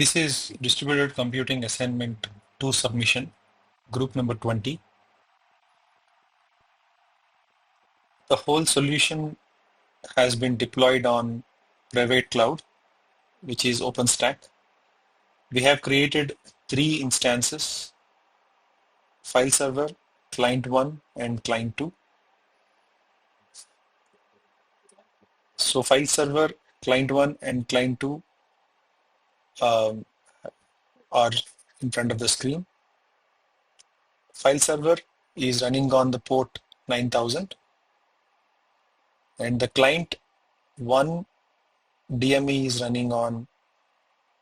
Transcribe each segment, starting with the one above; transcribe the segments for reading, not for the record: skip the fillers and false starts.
This is Distributed Computing Assignment 2 submission, group number 20. The whole solution has been deployed on private cloud, which is OpenStack. We have created 3 instances: file server, client 1, and client 2. So file server, client 1, and client 2 um, are in front of the screen. File server is running on the port 9000, and the client 1 DME is running on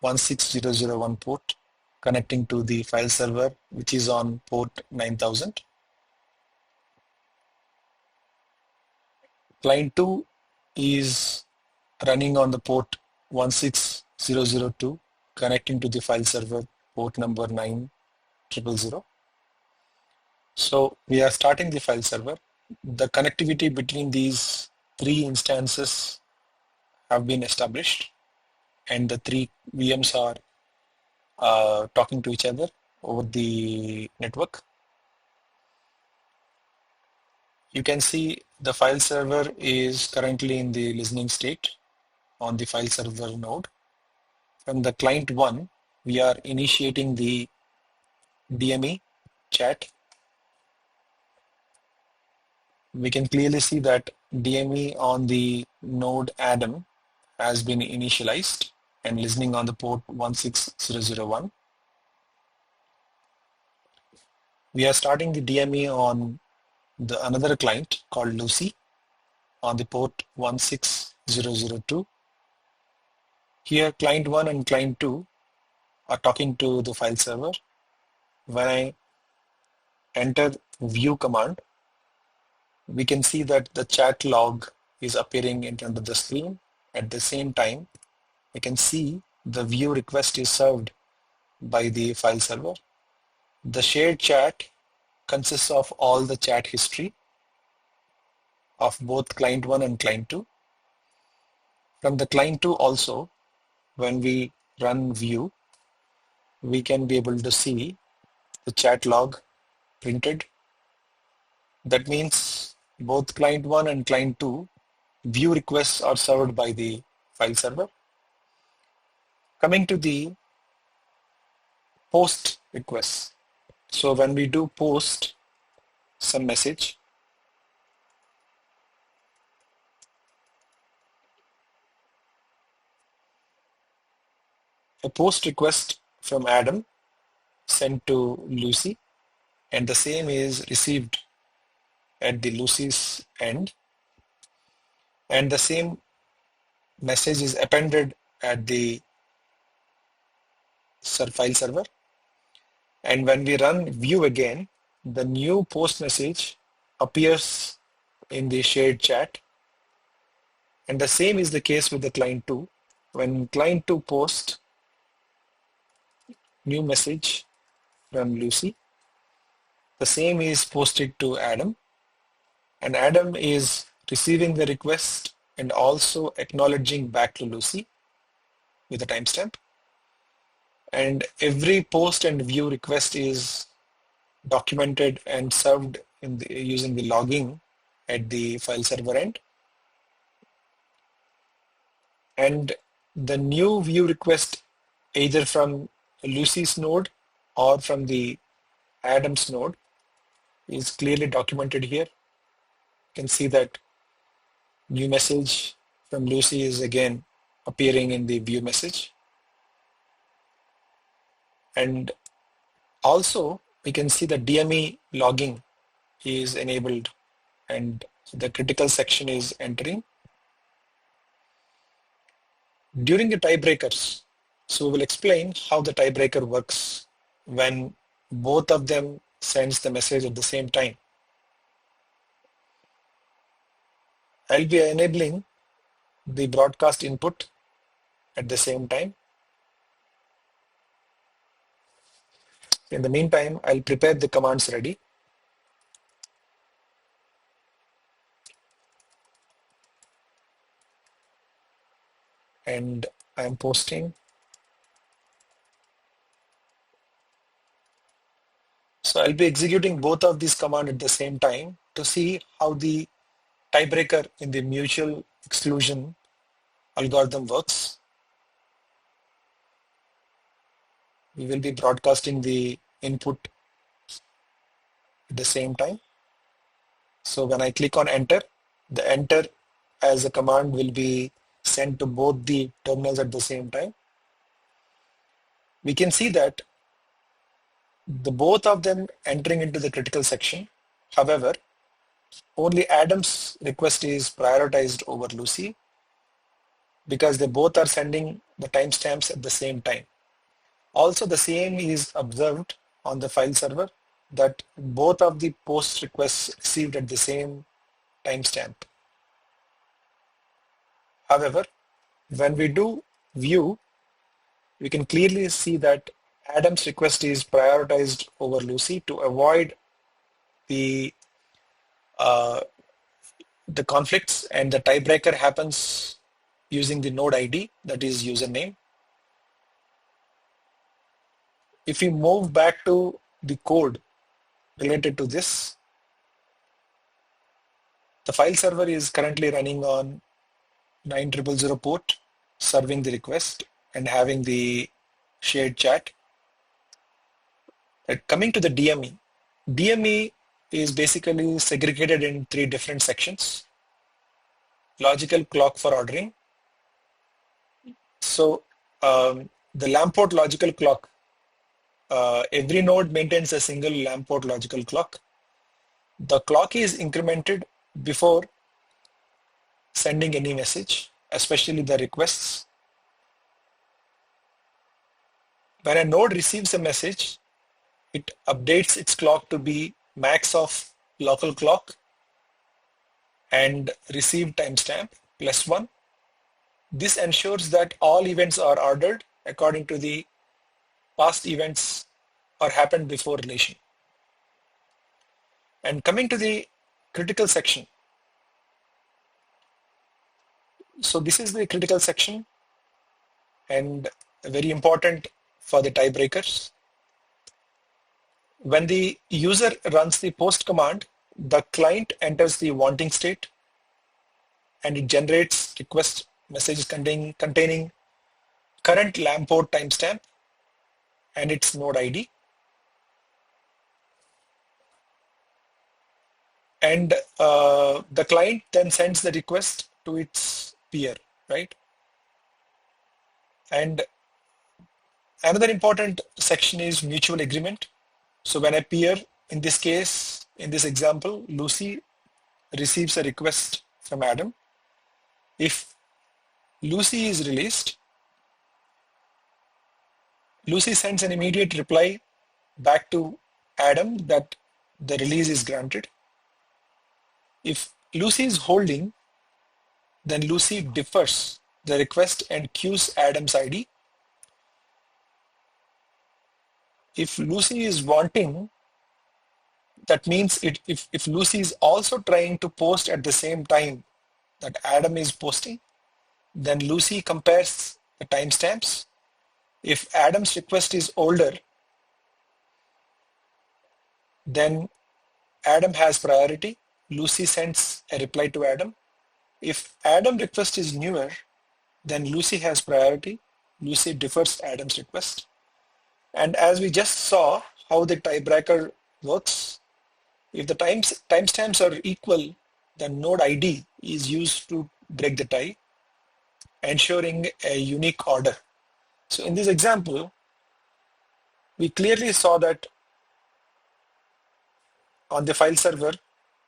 16001 port, connecting to the file server, which is on port 9000. Client 2 is running on the port 16002, connecting to the file server port number 9000. So we are starting the file server. The connectivity between these 3 instances have been established, and the 3 VMs are talking to each other over the network. You can see the file server is currently in the listening state on the file server node. From the client 1, we are initiating the DME chat. We can clearly see that DME on the node Adam has been initialized and listening on the port 16001. We are starting the DME on the another client called Lucy on the port 16002. Here client 1 and client 2 are talking to the file server. When I enter view command, we can see that the chat log is appearing in front of the screen. At the same time, I can see the view request is served by the file server. The shared chat consists of all the chat history of both client 1 and client 2. From the client 2 also, when we run view, we can be able to see the chat log printed. That means both client 1 and client 2 view requests are served by the file server. Coming to the post requests. So when we do post some message, a post request from Adam sent to Lucy, and the same is received at the Lucy's end, and the same message is appended at the file server. And when we run view again, the new post message appears in the shared chat, and the same is the case with the client 2. When client 2 posts new message from Lucy, the same is posted to Adam, and Adam is receiving the request and also acknowledging back to Lucy with a timestamp. And every post and view request is documented and served using the logging at the file server end. And the new view request, either from Lucy's node or from the Adam's node, is clearly documented here. You can see that new message from Lucy is again appearing in the view message. And also we can see the DME logging is enabled and the critical section is entering. During the tiebreakers, so we will explain how the tiebreaker works when both of them sends the message at the same time. I'll be enabling the broadcast input at the same time. In the meantime, I'll prepare the commands ready. And I'm posting So I'll be executing both of these commands at the same time to see how the tiebreaker in the mutual exclusion algorithm works. We will be broadcasting the input at the same time. So when I click on enter, the enter as a command will be sent to both the terminals at the same time. We can see that the both of them entering into the critical section. However, only Adam's request is prioritized over Lucy because they both are sending the timestamps at the same time. Also, the same is observed on the file server that both of the post requests received at the same timestamp. However, when we do view, we can clearly see that Adam's request is prioritized over Lucy to avoid the conflicts, and the tiebreaker happens using the node ID, that is username. If we move back to the code related to this, the file server is currently running on 9000 port, serving the request and having the shared chat. Coming to the DME, DME is basically segregated in 3 different sections. Logical clock for ordering. So the Lamport logical clock, every node maintains a single Lamport logical clock. The clock is incremented before sending any message, especially the requests. When a node receives a message, it updates its clock to be max of local clock and received timestamp +1. This ensures that all events are ordered according to the past events or happened before relation. And coming to the critical section. So this is the critical section and very important for the tiebreakers. When the user runs the post command, the client enters the wanting state and it generates request messages containing current Lamport timestamp and its node ID. And the client then sends the request to its peer, right? And another important section is mutual agreement. So when a peer, in this case, in this example, Lucy receives a request from Adam. If Lucy is released, Lucy sends an immediate reply back to Adam that the release is granted. If Lucy is holding, then Lucy defers the request and queues Adam's ID. If Lucy is wanting, that means if Lucy is also trying to post at the same time that Adam is posting, then Lucy compares the timestamps. If Adam's request is older, then Adam has priority. Lucy sends a reply to Adam. If Adam's request is newer, then Lucy has priority. Lucy defers Adam's request. And as we just saw how the tiebreaker works, if the timestamps are equal, then node ID is used to break the tie, ensuring a unique order. So in this example, we clearly saw that on the file server,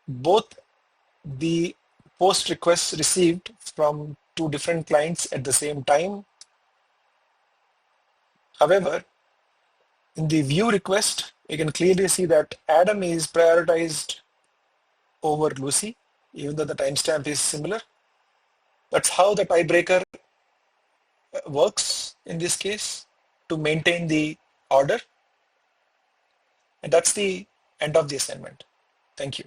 both the post requests received from 2 different clients at the same time. However, in the view request, you can clearly see that Adam is prioritized over Lucy, even though the timestamp is similar. That's how the tiebreaker works in this case to maintain the order. And that's the end of the assignment. Thank you.